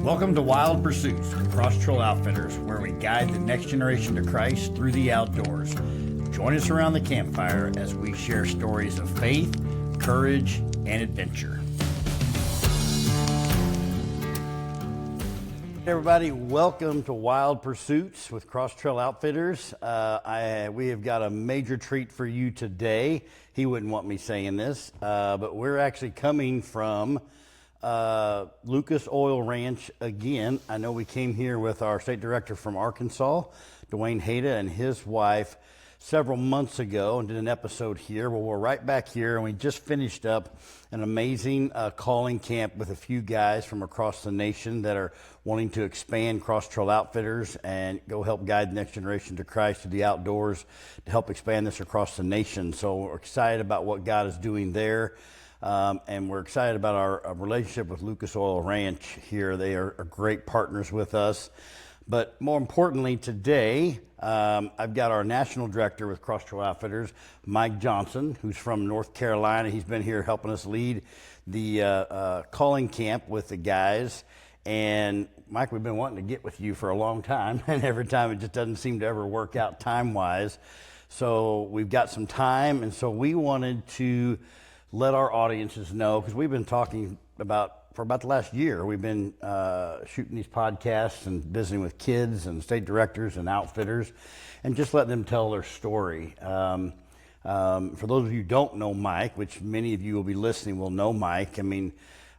Welcome to Wild Pursuits with Cross Trail Outfitters, where we guide the next generation to Christ through the outdoors. Join us around the campfire as we share stories of faith, courage, and adventure. Hey everybody, welcome to Wild Pursuits with Cross Trail Outfitters. We have got a major treat for you today. He wouldn't want me saying this, but we're actually coming from Lucas Oil Ranch again. I know we came here with our state director from Arkansas, Dwayne Hayda, and his wife several months ago and did an episode here. Well, we're right back here, and we just finished up an amazing calling camp with a few guys from across the nation that are wanting to expand Cross Trail Outfitters and go help guide the next generation to Christ to the outdoors to help expand this across the nation. So we're excited about what God is doing there. And we're excited about our relationship with Lucas Oil Ranch here. They are great partners with us. But more importantly, today, I've got our national director with Cross Trail Outfitters, Mike Johnson, who's from North Carolina. He's been here helping us lead the calling camp with the guys. And Mike, we've been wanting to get with you for a long time, and every time it just doesn't seem to ever work out time-wise. So we've got some time, and so we wanted to let our audiences know, because we've been talking for about the last year. We've been shooting these podcasts and visiting with kids and state directors and outfitters and just let them tell their story. For those of you who don't know Mike, which many of you will be listening will know Mike. I mean,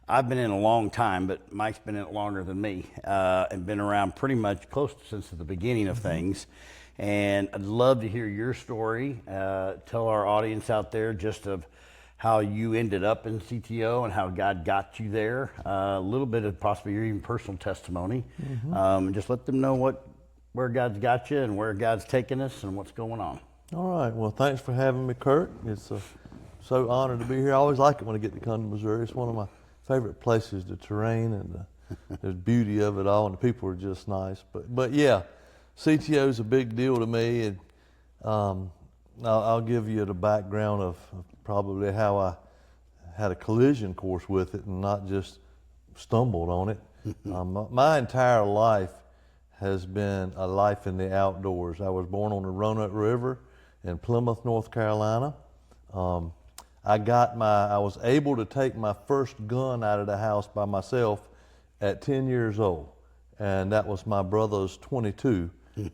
I've been in a long time, but Mike's been in it longer than me and been around pretty much close to since the beginning of things. And I'd love to hear your story. Tell our audience out there just of how you ended up in CTO and how God got you there. A little bit of possibly your even personal testimony. Just let them know where God's got you and where God's taking us and what's going on. All right. Well, thanks for having me, Kurt. It's so honored to be here. I always like it when I get to come to Missouri. It's one of my favorite places, the terrain and the beauty of it all, and the people are just nice. But yeah, CTO is a big deal to me, and I'll give you the background of probably how I had a collision course with it and not just stumbled on it. My entire life has been a life in the outdoors. I was born on the Roanoke River in Plymouth, North Carolina. I was able to take my first gun out of the house by myself at 10 years old, and that was my brother's .22.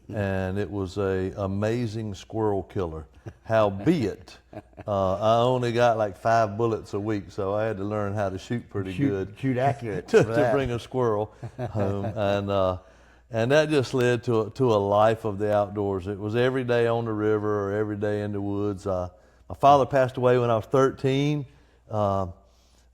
And it was a amazing squirrel killer. Howbeit, I only got like 5 bullets a week, so I had to learn how to shoot pretty good. Shoot accurate to bring a squirrel home, and that just led to a life of the outdoors. It was every day on the river or every day in the woods. My father passed away when I was 13. I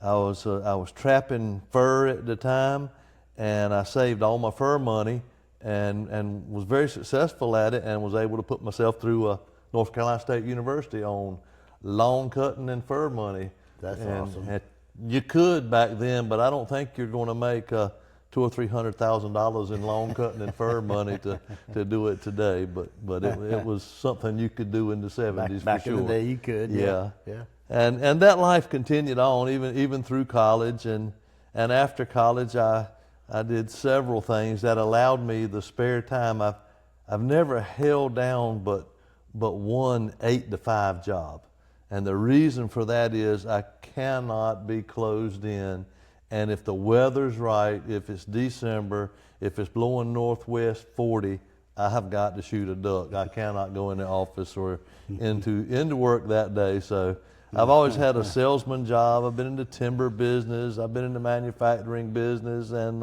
was trapping fur at the time, and I saved all my fur money. And was very successful at it, and was able to put myself through North Carolina State University on lawn cutting and fur money. That's awesome. You could back then, but I don't think you're going to make $200,000 or $300,000 in lawn cutting and fur money to do it today. But it was something you could do in the 70s. Back for sure. in the day, you could. Yeah. Yeah. And that life continued on even through college, and after college I did several things that allowed me the spare time. I've never held down but one 8-to-5 job. And the reason for that is I cannot be closed in. And if the weather's right, if it's December, if it's blowing northwest 40, I have got to shoot a duck. I cannot go in the office or into work that day. So I've always had a salesman job. I've been in the timber business. I've been in the manufacturing business, and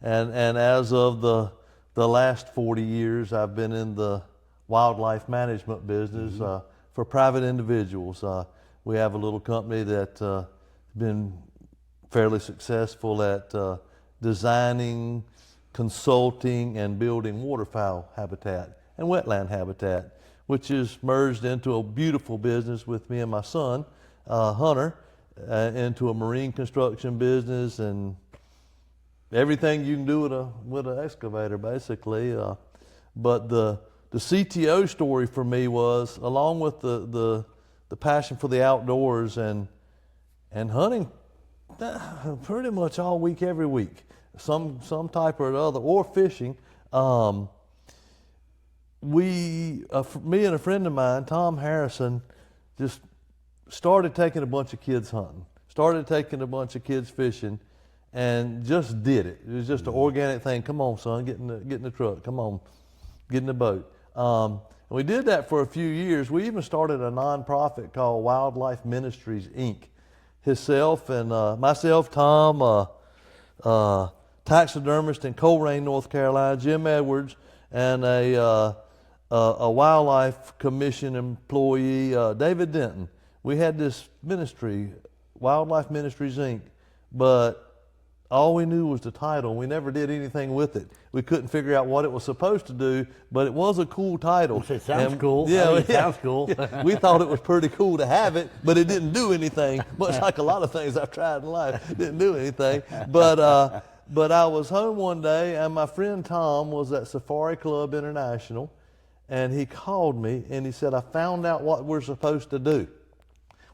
as of the last 40 years, I've been in the wildlife management business for private individuals. We have a little company that's been fairly successful at designing, consulting, and building waterfowl habitat and wetland habitat, which is merged into a beautiful business with me and my son, Hunter, into a marine construction business and everything you can do with an excavator, basically. But the CTO story for me was, along with the passion for the outdoors and hunting Pretty much all week, every week, some type or other, or fishing. Me and a friend of mine, Tom Harrison, just started taking a bunch of kids hunting, started taking a bunch of kids fishing, and just did it. It was just an organic thing. Come on, son, get in the truck. Come on, get in the boat. And we did that for a few years. We even started a nonprofit called Wildlife Ministries, Inc. Himself and myself, Tom, taxidermist in Colerain, North Carolina, Jim Edwards, and a wildlife commission employee, David Denton. We had this ministry, Wildlife Ministries, Inc., but all we knew was the title. We never did anything with it. We couldn't figure out what it was supposed to do, but it was a cool title. It sounds cool. Yeah, it sounds cool. We thought it was pretty cool to have it, but it didn't do anything, much like a lot of things I've tried in life. It didn't do anything. But I was home one day, and my friend Tom was at Safari Club International, and he called me, and he said, I found out what we're supposed to do.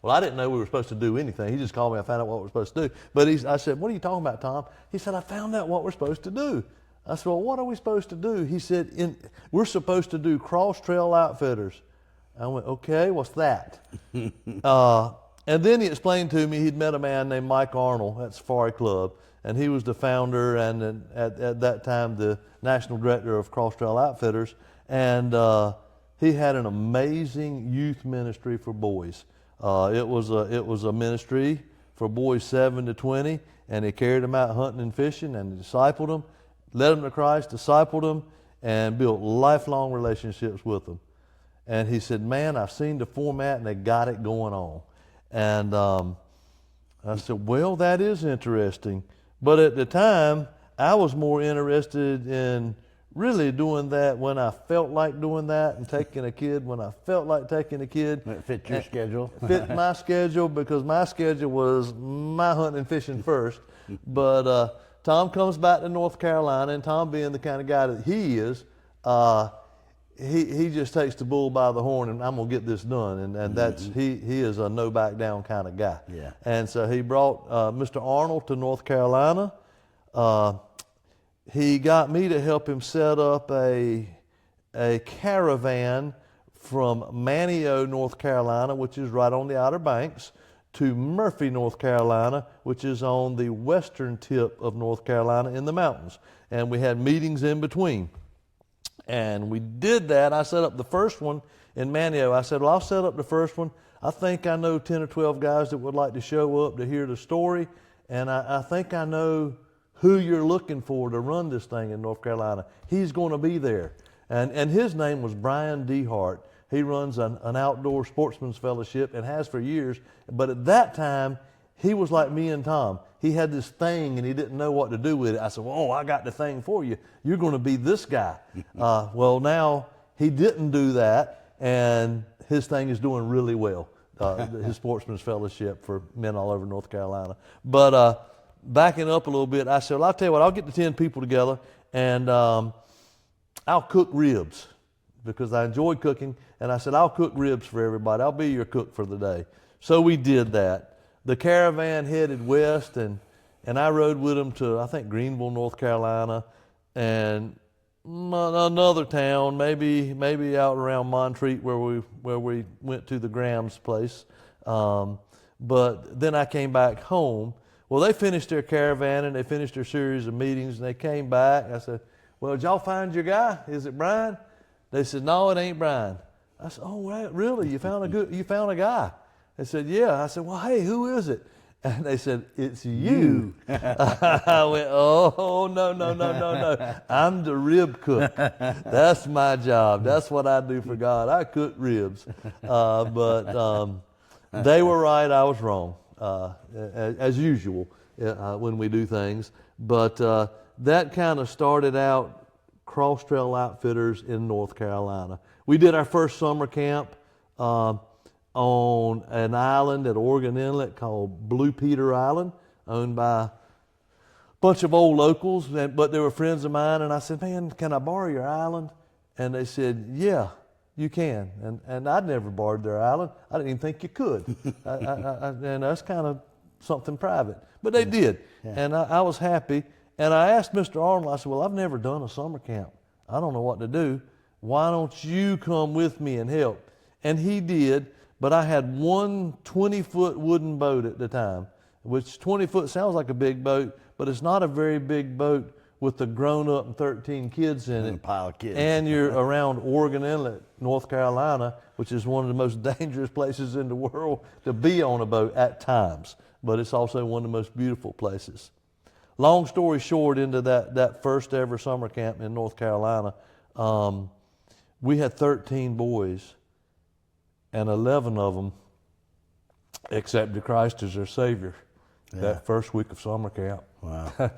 Well, I didn't know we were supposed to do anything. He just called me. I found out what we're supposed to do. But I said, what are you talking about, Tom? He said, I found out what we're supposed to do. I said, well, what are we supposed to do? He said, we're supposed to do cross-trail outfitters. I went, okay, what's that? And then he explained to me he'd met a man named Mike Arnold at Safari Club, and he was the founder and at that time the national director of Cross-Trail Outfitters. And he had an amazing youth ministry for boys. It was a ministry for boys 7 to 20, and he carried them out hunting and fishing and discipled them, led them to Christ, discipled them, and built lifelong relationships with them. And he said, man, I've seen the format and they got it going on. And I said, well, that is interesting. But at the time, I was more interested in really doing that when I felt like doing that, and taking a kid when I felt like taking a kid. It fit your schedule. Fit my schedule, because my schedule was my hunting and fishing first. But Tom comes back to North Carolina, and Tom, being the kind of guy that he is, he just takes the bull by the horn, and I'm gonna get this done. And that's he is a no back down kind of guy. Yeah. And so he brought Mr. Arnold to North Carolina. He got me to help him set up a caravan from Manteo, North Carolina, which is right on the Outer Banks, to Murphy, North Carolina, which is on the western tip of North Carolina in the mountains. And we had meetings in between. And we did that. I set up the first one in Manteo. I said, well, I'll set up the first one. I think I know 10 or 12 guys that would like to show up to hear the story. And I think I know who you're looking for to run this thing in North Carolina. He's going to be there. And his name was Brian Dehart. He runs an outdoor sportsman's fellowship and has for years. But at that time, he was like me and Tom. He had this thing and he didn't know what to do with it. I said, well, I got the thing for you. You're going to be this guy. Well, now he didn't do that, and his thing is doing really well, his sportsman's fellowship for men all over North Carolina. But backing up a little bit, I said, well, I'll tell you what, I'll get the 10 people together, and I'll cook ribs, because I enjoy cooking. And I said, I'll cook ribs for everybody. I'll be your cook for the day. So we did that. The caravan headed west, and I rode with them to, I think, Greenville, North Carolina, and another town, maybe out around Montreat, where we went to the Graham's place. But then I came back home. Well, they finished their caravan and they finished their series of meetings, and they came back. I said, well, did y'all find your guy? Is it Brian? They said, no, it ain't Brian. I said, oh, right, really? You found a guy? They said, yeah. I said, well, hey, who is it? And they said, it's you. I went, oh, no. I'm the rib cook. That's my job. That's what I do for God. I cook ribs. But they were right. I was wrong, as usual when we do things. But that kind of started out Cross Trail Outfitters in North Carolina. We did our first summer camp on an island at Oregon Inlet called Blue Peter Island, owned by a bunch of old locals, but they were friends of mine. And I said, man, can I borrow your island? And they said, yeah, you can. And I'd never borrowed their island. I didn't even think you could. And that's kind of something private. But they did. And I was happy. And I asked Mr. Arnold, I said, well, I've never done a summer camp. I don't know what to do. Why don't you come with me and help? And he did, but I had one 20-foot wooden boat at the time, which 20 foot sounds like a big boat, but it's not a very big boat with the grown-up and 13 kids in it. A pile of kids. And you're around Oregon Inlet, North Carolina, which is one of the most dangerous places in the world to be on a boat at times, but it's also one of the most beautiful places. Long story short, into that first ever summer camp in North Carolina, we had 13 boys, and 11 of them accepted Christ as their Savior that first week of summer camp. Wow.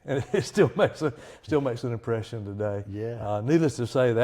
And it still makes an impression today. Yeah. Needless to say,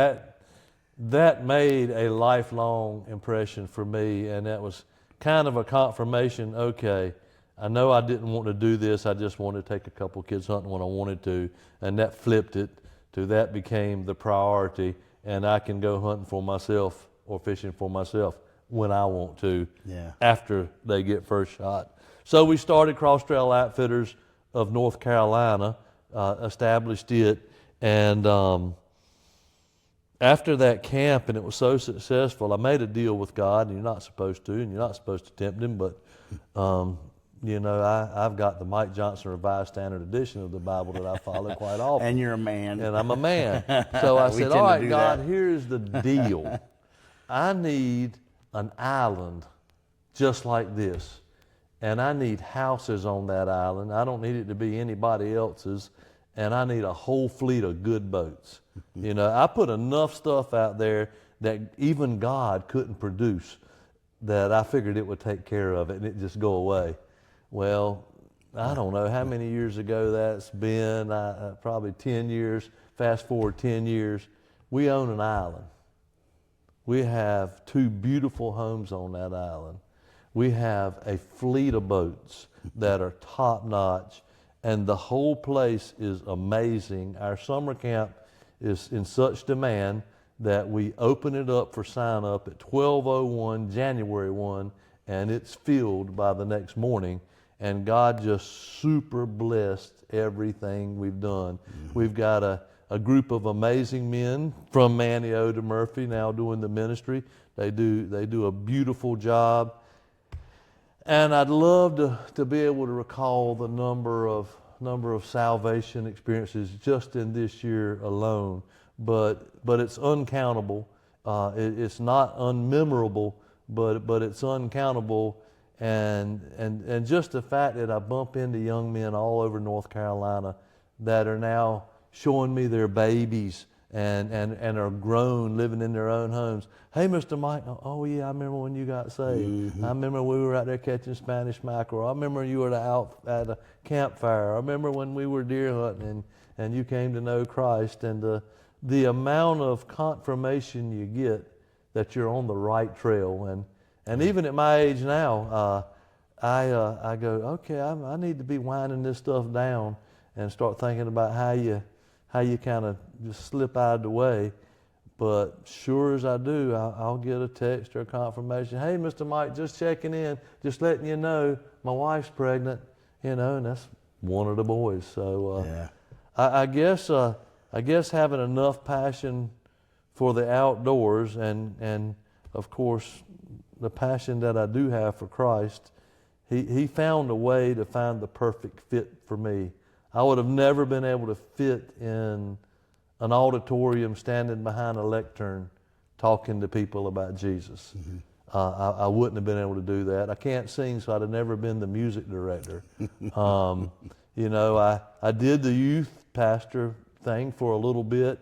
that made a lifelong impression for me, and that was kind of a confirmation. Okay, I know I didn't want to do this. I just wanted to take a couple kids hunting when I wanted to, and that flipped it to that became the priority, and I can go hunting for myself or fishing for myself when I want to. Yeah. After they get first shot. So we started Cross Trail Outfitters of North Carolina, established it, and after that camp, and it was so successful, I made a deal with God, and you're not supposed to, and you're not supposed to tempt him, but I've got the Mike Johnson Revised Standard Edition of the Bible that I follow quite often. And you're a man. And I'm a man. So I said, all right, God, that. here's the deal. I need an island just like this. And I need houses on that island. I don't need it to be anybody else's. And I need a whole fleet of good boats. I put enough stuff out there that even God couldn't produce, that I figured it would take care of it and it just go away. Well, I don't know how many years ago that's been, probably 10 years, fast forward 10 years, we own an island. We have 2 beautiful homes on that island. We have a fleet of boats that are top notch, and the whole place is amazing. Our summer camp is in such demand that we open it up for sign up at 12:01 January 1, and it's filled by the next morning. And God just super blessed everything we've done. We've got a group of amazing men from Manio to Murphy now doing the ministry. They do a beautiful job. And I'd love to be able to recall the number of salvation experiences just in this year alone. But it's uncountable. It's not unmemorable, but it's uncountable. And just the fact that I bump into young men all over North Carolina that are now showing me their babies and are grown, living in their own homes. Hey, Mr. Mike, oh yeah, I remember when you got saved. I remember we were out there catching Spanish mackerel. I remember you were out at a campfire. I remember when we were deer hunting and you came to know Christ. And the amount of confirmation you get that you're on the right trail. And even at my age now, I go, okay, I need to be winding this stuff down and start thinking about how you kind of just slip out of the way. But sure as I do, I'll get a text or a confirmation. Hey, Mr. Mike, just checking in, just letting you know my wife's pregnant, and that's one of the boys. So I guess having enough passion for the outdoors and of course the passion that I do have for Christ, he found a way to find the perfect fit for me. I would have never been able to fit in an auditorium standing behind a lectern talking to people about Jesus. I wouldn't have been able to do that. I can't sing, so I'd have never been the music director. I did the youth pastor thing for a little bit,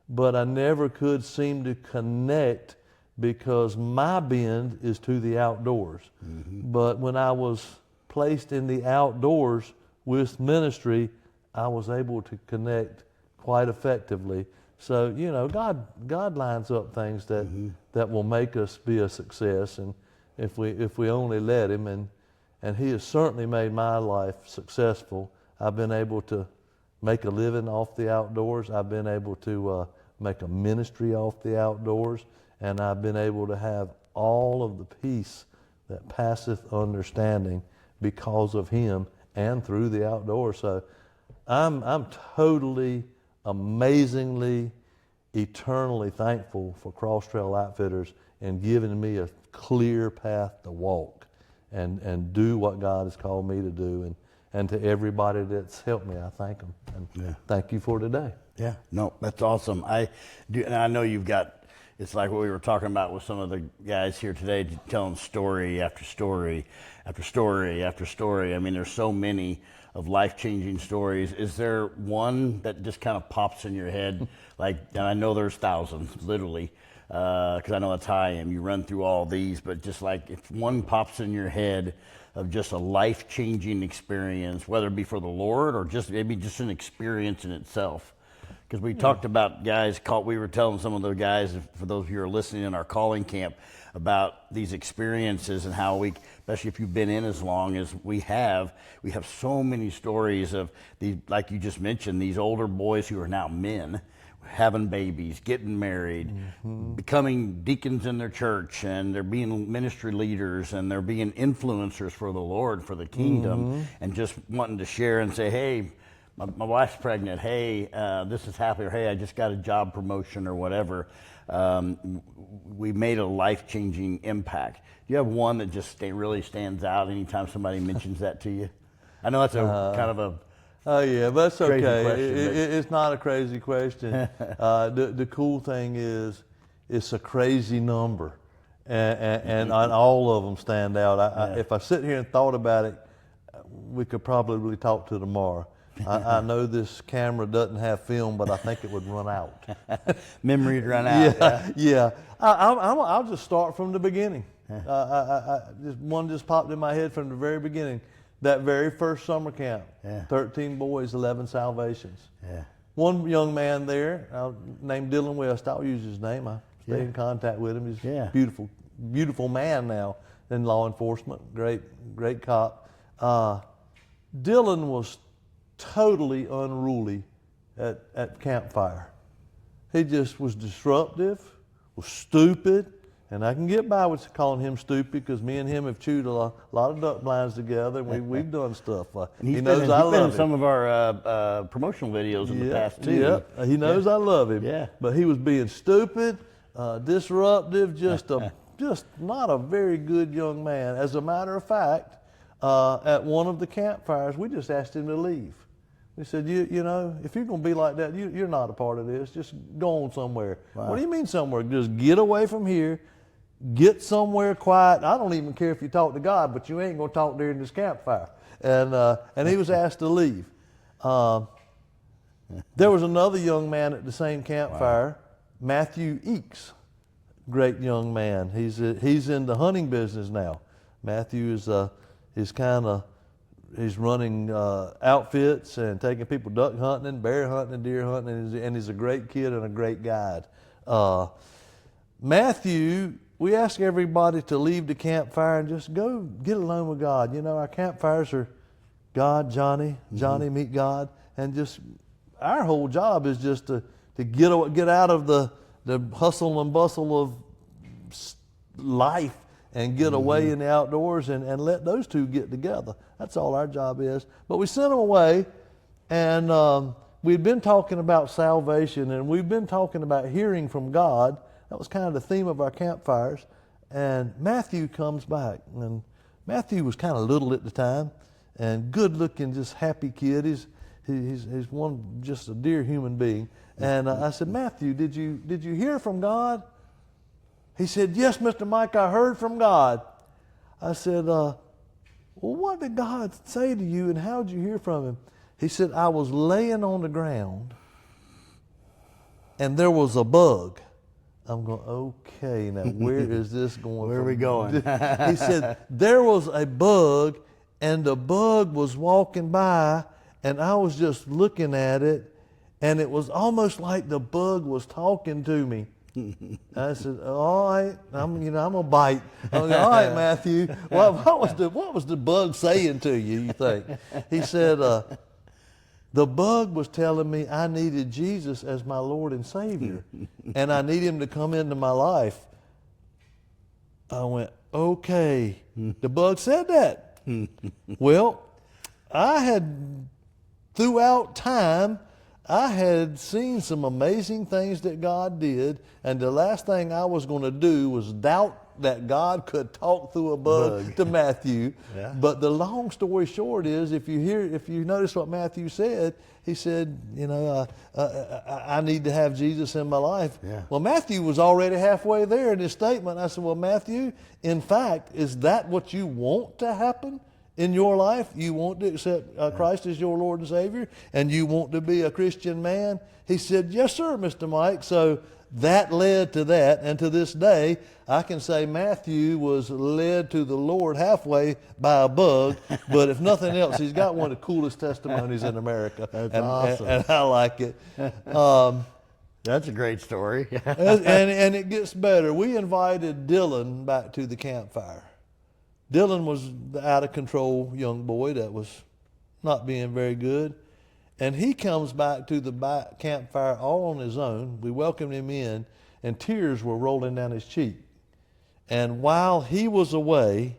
but I never could seem to connect because my bend is to the outdoors. But when I was placed in the outdoors with ministry, I was able to connect quite effectively. So, God lines up things that will make us be a success, and if we only let him, and he has certainly made my life successful. I've been able to make a living off the outdoors. I've been able to make a ministry off the outdoors, and I've been able to have all of the peace that passeth understanding because of him and through the outdoors. So I'm totally, amazingly, eternally thankful for Cross Trail Outfitters and giving me a clear path to walk and do what God has called me to do. And to everybody that's helped me, I thank them. And thank you for today. Yeah, no, that's awesome. I do, and I know you've got, it's like what we were talking about with some of the guys here today, telling story after story after story after story. I mean, there's so many of life-changing stories. Is there one that just kind of pops in your head? Like, and I know there's thousands, literally, because I know that's how I am. You run through all these, but just like if one pops in your head of just a life-changing experience, whether it be for the Lord or just maybe just an experience in itself. Because we talked about guys, we were telling some of the guys, for those of you who are listening in our calling camp, about these experiences and how we, especially if you've been in as long as we have so many stories of these, like you just mentioned, these older boys who are now men, having babies, getting married, becoming deacons in their church, and they're being ministry leaders, and they're being influencers for the Lord, for the kingdom, and just wanting to share and say, hey, my wife's pregnant, hey, this is happening, or hey, I just got a job promotion or whatever. We made a life-changing impact. Do you have one that just really stands out anytime somebody mentions that to you? I know that's a kind of a oh yeah, but that's okay. question, It's not a crazy question. The cool thing is, it's a crazy number, and all of them stand out. If I sit here and thought about it, we could probably talk to tomorrow. I know this camera doesn't have film, but I think it would run out. Memory would run out. Yeah. I'll just start from the beginning. One just popped in my head from the very beginning. That very first summer camp, 13 boys, 11 salvations. Yeah. One young man there named Dylan West, I'll use his name. I stay in contact with him. He's a beautiful man now in law enforcement, great cop. Dylan was totally unruly at campfire. He just was disruptive, was stupid, and I can get by with calling him stupid because me and him have chewed a lot of duck blinds together, and we've done stuff. He knows I love him. He's been in some of our promotional videos in the past too. Yeah, he knows I love him. Yeah. But he was being stupid, disruptive, just not a very good young man. As a matter of fact, at one of the campfires, we just asked him to leave. We said, you know, if you're going to be like that, you're not a part of this. Just go on somewhere. Wow. What do you mean somewhere? Just get away from here. Get somewhere quiet. I don't even care if you talk to God, but you ain't going to talk during this campfire. And he was asked to leave. There was another young man at the same campfire, Matthew Eakes, great young man. He's in the hunting business now. Matthew he's running outfits and taking people duck hunting, bear hunting, deer hunting, and he's a great kid and a great guide. Matthew, we ask everybody to leave the campfire and just go get alone with God. You know, our campfires are God, Johnny, meet God, and just our whole job is just to get out of the hustle and bustle of life and get away in the outdoors and let those two get together. That's all our job is. But we sent them away, and we'd been talking about salvation, and we've been talking about hearing from God. That was kind of the theme of our campfires. And Matthew comes back, and Matthew was kind of little at the time, and good-looking, just happy kid. He's just a dear human being. And I said, Matthew, did you hear from God? He said, yes, Mr. Mike, I heard from God. I said, well, what did God say to you, and how did you hear from him? He said, I was laying on the ground, and there was a bug. I'm going, okay, now where is this going? Where are we going? He said, there was a bug, and the bug was walking by, and I was just looking at it, and it was almost like the bug was talking to me. I said, all right, I'm gonna bite. I'm like, all right, Matthew. Well, what was the bug saying to you think? He said, the bug was telling me I needed Jesus as my Lord and Savior, and I need him to come into my life. I went, okay. The bug said that. Well, I had, throughout time, I had seen some amazing things that God did, and the last thing I was going to do was doubt that God could talk through a bug to Matthew. Yeah. But the long story short is, if you notice what Matthew said, he said, I need to have Jesus in my life. Yeah. Well, Matthew was already halfway there in his statement. I said, well, Matthew, in fact, is that what you want to happen in your life? You want to accept Christ as your Lord and Savior, and you want to be a Christian man? He said, yes, sir, Mr. Mike. So that led to that, and to this day, I can say Matthew was led to the Lord halfway by a bug, but if nothing else, he's got one of the coolest testimonies in America. That's awesome. And I like it. That's a great story. and it gets better. We invited Dylan back to the campfire. Dylan was the out-of-control young boy that was not being very good. And he comes back to the campfire all on his own. We welcomed him in, and tears were rolling down his cheek. And while he was away,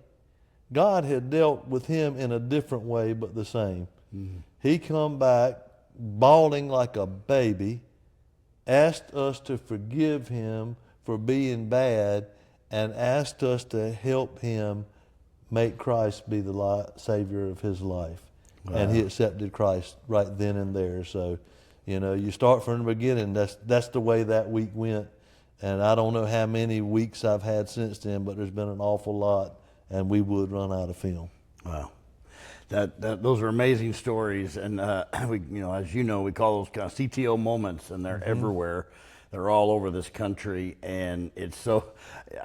God had dealt with him in a different way, but the same. Mm-hmm. He come back bawling like a baby, asked us to forgive him for being bad, and asked us to help him make Christ be the Savior of his life. Wow. And he accepted Christ right then and there. So, you start from the beginning. That's the way that week went. And I don't know how many weeks I've had since then, but there's been an awful lot, and we would run out of film. Wow. Those are amazing stories. And we, as you know, we call those kind of CTO moments, and they're everywhere. They're all over this country, and it's so.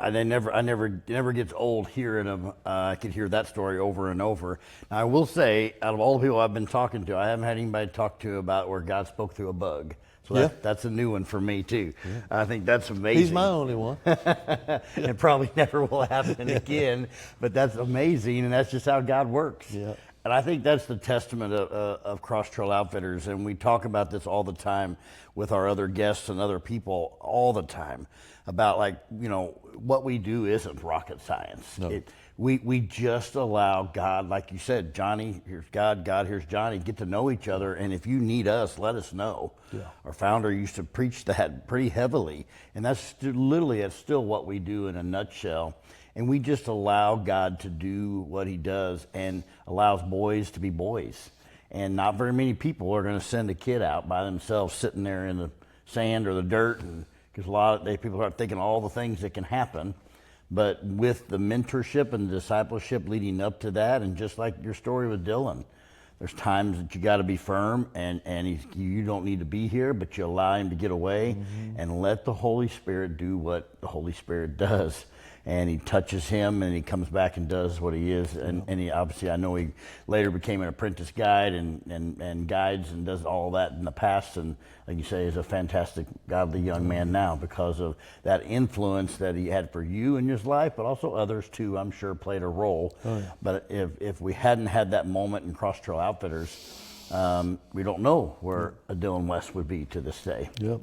It never gets old hearing them. I could hear that story over and over. Now, I will say, out of all the people I've been talking to, I haven't had anybody talk to about where God spoke through a bug. So that's a new one for me too. Yeah. I think that's amazing. He's my only one. It probably never will happen again, but that's amazing, and that's just how God works. Yeah. And I think that's the testament of Cross Trail Outfitters, and we talk about this all the time with our other guests and other people all the time about, what we do isn't rocket science. No. We just allow God, like you said, Johnny, here's God, God, here's Johnny, get to know each other, and if you need us, let us know. Yeah. Our founder used to preach that pretty heavily, and that's still what we do in a nutshell. And we just allow God to do what he does and allows boys to be boys. And not very many people are going to send a kid out by themselves sitting there in the sand or the dirt, because people are thinking all the things that can happen. But with the mentorship and the discipleship leading up to that, and just like your story with Dylan, there's times that you got to be firm, and you don't need to be here, but you allow him to get away and let the Holy Spirit do what the Holy Spirit does. And he touches him, and he comes back and does what he is. And he obviously, I know he later became an apprentice guide and guides and does all that in the past. And like you say, is a fantastic, godly young man now because of that influence that he had for you in his life, but also others too, I'm sure, played a role. Oh, yeah. But if we hadn't had that moment in Cross Trail Outfitters, we don't know where a Dylan West would be to this day. Yep.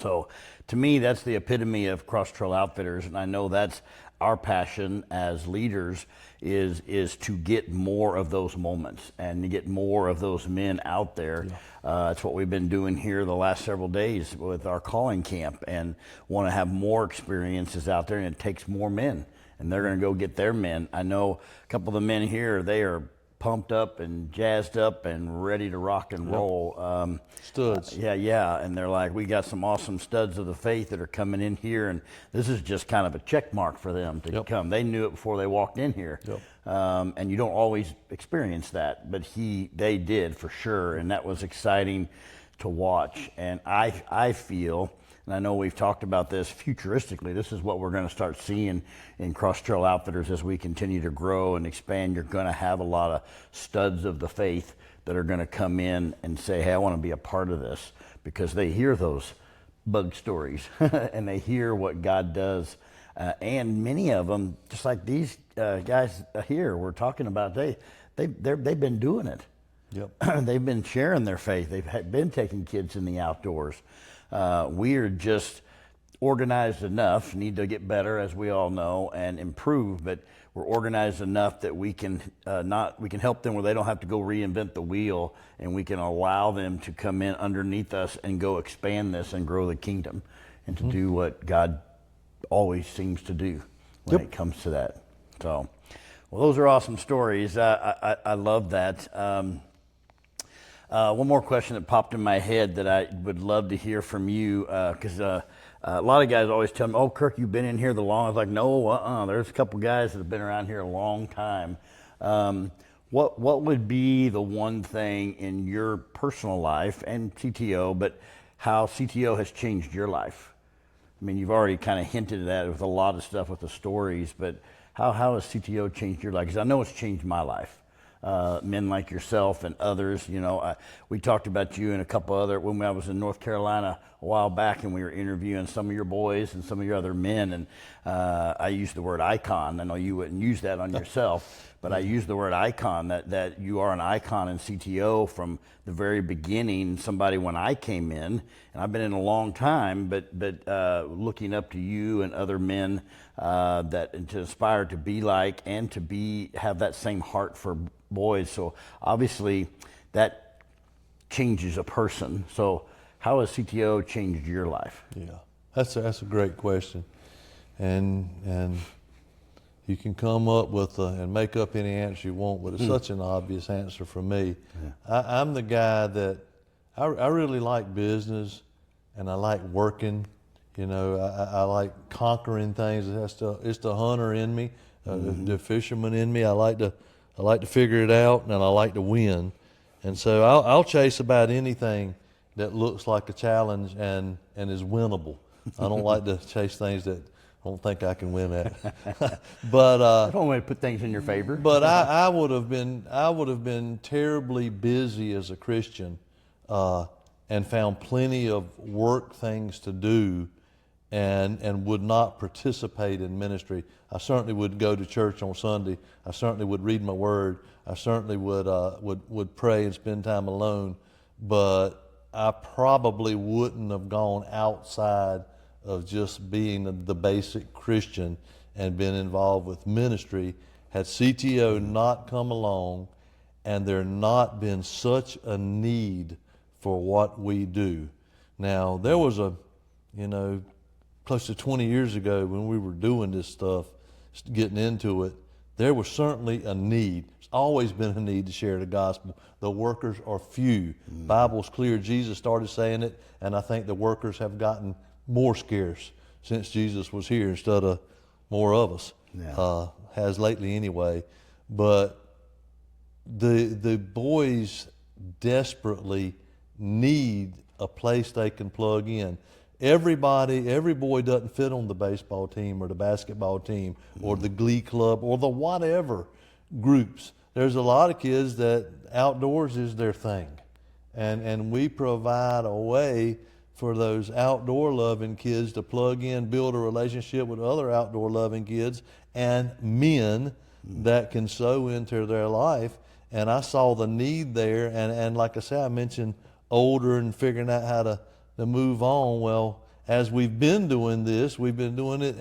So to me, that's the epitome of Cross Trail Outfitters, and I know that's our passion as leaders is to get more of those moments and to get more of those men out there. Yeah. That's what we've been doing here the last several days with our calling camp, and want to have more experiences out there, and it takes more men, and they're going to go get their men. I know a couple of the men here, they are pumped up and jazzed up and ready to rock and roll. Studs. Yeah. And they're like, we got some awesome studs of the faith that are coming in here, and this is just kind of a check mark for them to come. They knew it before they walked in here. And you don't always experience that, but they did for sure, and that was exciting to watch. And I feel, and I know we've talked about this futuristically, this is what we're going to start seeing in Cross Trail Outfitters as we continue to grow and expand. You're going to have a lot of studs of the faith that are going to come in and say, hey, I want to be a part of this, because they hear those bug stories and they hear what God does. And many of them, just like these guys here we're talking about, they've been doing it. Yep. They've been sharing their faith. They've been taking kids in the outdoors. We are just organized enough, need to get better, as we all know, and improve, but we're organized enough that we can we can help them where they don't have to go reinvent the wheel, and we can allow them to come in underneath us and go expand this and grow the kingdom and to do what God always seems to do when it comes to that. So, well, those are awesome stories. I love that. One more question that popped in my head that I would love to hear from you, because a lot of guys always tell me, "Oh, Kirk, you've been in here the longest." I was like, no, there's a couple guys that have been around here a long time. What would be the one thing in your personal life and CTO, but how CTO has changed your life? I mean, you've already kind of hinted at that with a lot of stuff with the stories, but how has CTO changed your life? Because I know it's changed my life. Men like yourself and others, we talked about you and a couple other, when I was in North Carolina a while back and we were interviewing some of your boys and some of your other men, and I used the word icon. I know you wouldn't use that on yourself, but I used the word icon, that you are an icon in CTO from the very beginning, somebody when I came in, and I've been in a long time, but looking up to you and other men that to aspire to be like and to have that same heart for boys. So obviously that changes a person. So how has CTO changed your life? Yeah, that's a great question, and you can come up with and make up any answer you want, but it's such an obvious answer for me. Yeah. I'm the guy that I really like business, and I like working. I like conquering things. It's the hunter in me, the fisherman in me. I like to figure it out, and I like to win. And so I'll chase about anything that looks like a challenge and is winnable. I don't like to chase things that I don't think I can win at. But I don't want to put things in your favor. But I would have been terribly busy as a Christian, and found plenty of work things to do, and would not participate in ministry. I certainly would go to church on Sunday. I certainly would read my word. I certainly would pray and spend time alone. But I probably wouldn't have gone outside of just being the basic Christian and been involved with ministry had CTO not come along and there not been such a need for what we do. Now, there was close to 20 years ago when we were doing this stuff, getting into it, there was certainly a need. There's always been a need to share the gospel. The workers are few. Bible's clear. Jesus started saying it, and I think the workers have gotten more scarce since Jesus was here instead of more of us. Yeah. Has lately anyway. But the boys desperately need a place they can plug in. Every boy doesn't fit on the baseball team or the basketball team or the glee club or the whatever groups. There's a lot of kids that outdoors is their thing. And we provide a way for those outdoor loving kids to plug in, build a relationship with other outdoor loving kids and men that can sow into their life. And I saw the need there. And like I said, I mentioned older and figuring out how to move on. Well, as we've been doing this, we've been doing it,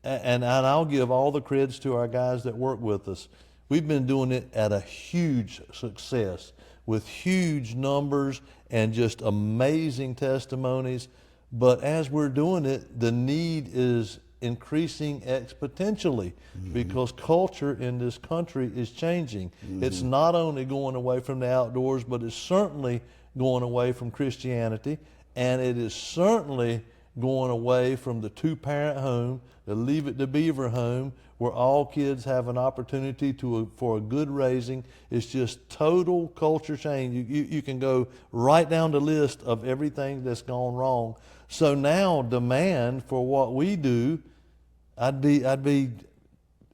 and I'll give all the credits to our guys that work with us. We've been doing it at a huge success with huge numbers and just amazing testimonies. But as we're doing it, the need is increasing exponentially because culture in this country is changing. It's not only going away from the outdoors, but it's certainly going away from Christianity, and it is certainly going away from the two-parent home, the Leave It to Beaver home, where all kids have an opportunity for a good raising. It's just total culture change. You can go right down the list of everything that's gone wrong. So now demand for what we do, I'd be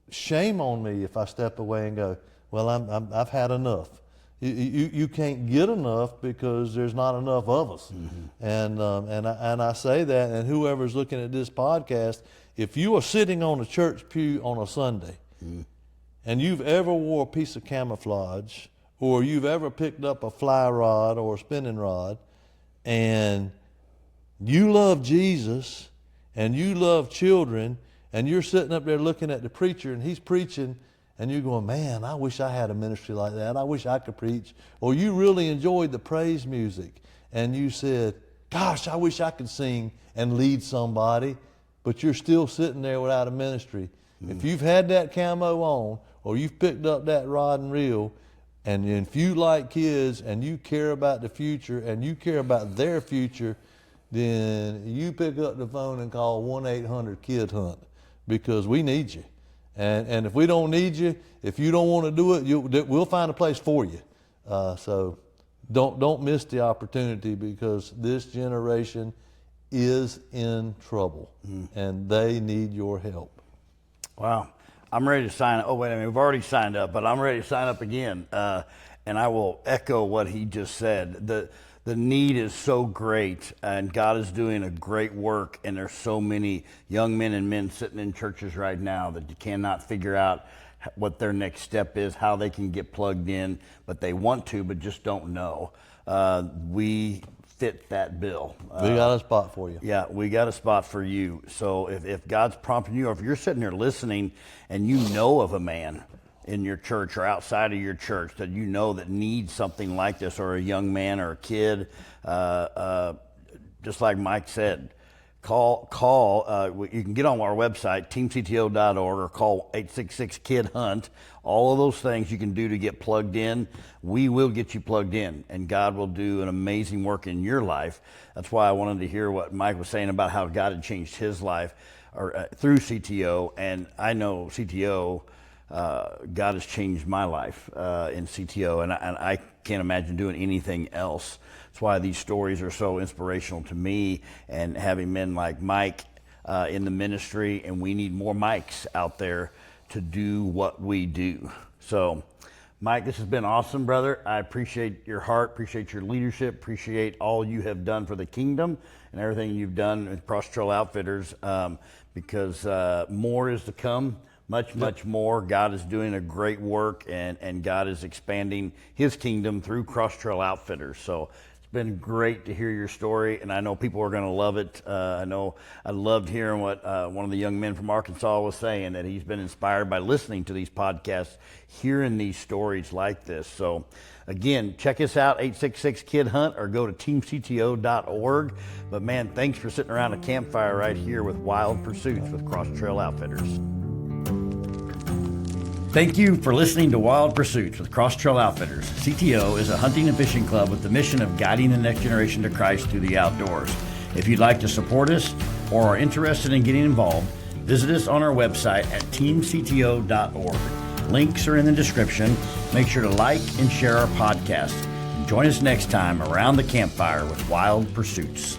shame on me if I step away and go, well, I've had enough. You can't get enough because there's not enough of us. And I say that, and whoever's looking at this podcast, if you are sitting on a church pew on a Sunday and you've ever wore a piece of camouflage or you've ever picked up a fly rod or a spinning rod and you love Jesus and you love children, and you're sitting up there looking at the preacher and he's preaching, and you're going, man, I wish I had a ministry like that. I wish I could preach. Or you really enjoyed the praise music and you said, gosh, I wish I could sing and lead somebody, but you're still sitting there without a ministry. If you've had that camo on, or you've picked up that rod and reel, and if you like kids and you care about the future and you care about their future, then you pick up the phone and call 1-800-KID-HUNT, because we need you. And if we don't need you, if you don't want to do it, we'll find a place for you. So don't miss the opportunity, because this generation is in trouble and they need your help. Wow. I'm ready to sign up. Oh, wait a minute. We've already signed up, but I'm ready to sign up again. And I will echo what he just said. The need is so great, and God is doing a great work, and there's so many young men and men sitting in churches right now that you cannot figure out what their next step is, how they can get plugged in, but they want to, but just don't know. We fit that bill. We got a spot for you. Yeah, we got a spot for you. So if God's prompting you, or if you're sitting there listening and you know of a man in your church or outside of your church that you know that needs something like this, or a young man or a kid, just like Mike said, call. You can get on our website, teamcto.org, or call 866-KID-HUNT. All of those things you can do to get plugged in. We will get you plugged in, and God will do an amazing work in your life. That's why I wanted to hear what Mike was saying about how God had changed his life through CTO. And I know CTO, God has changed my life in CTO, and I can't imagine doing anything else. That's why these stories are so inspirational to me, and having men like Mike in the ministry, and we need more Mikes out there to do what we do. So, Mike, this has been awesome, brother. I appreciate your heart, appreciate your leadership, appreciate all you have done for the kingdom and everything you've done with Cross Trail Outfitters, because more is to come. Much more. God is doing a great work, and God is expanding his kingdom through Cross Trail Outfitters. So it's been great to hear your story, and I know people are going to love it. I know I loved hearing what one of the young men from Arkansas was saying, that he's been inspired by listening to these podcasts, hearing these stories like this. So again, check us out, 866-KID-HUNT, or go to teamcto.org. But man, thanks for sitting around a campfire right here with Wild Pursuits with Cross Trail Outfitters. Thank you for listening to Wild Pursuits with Cross Trail Outfitters. CTO is a hunting and fishing club with the mission of guiding the next generation to Christ through the outdoors. If you'd like to support us or are interested in getting involved, visit us on our website at teamcto.org. Links are in the description. Make sure to like and share our podcast. And join us next time around the campfire with Wild Pursuits.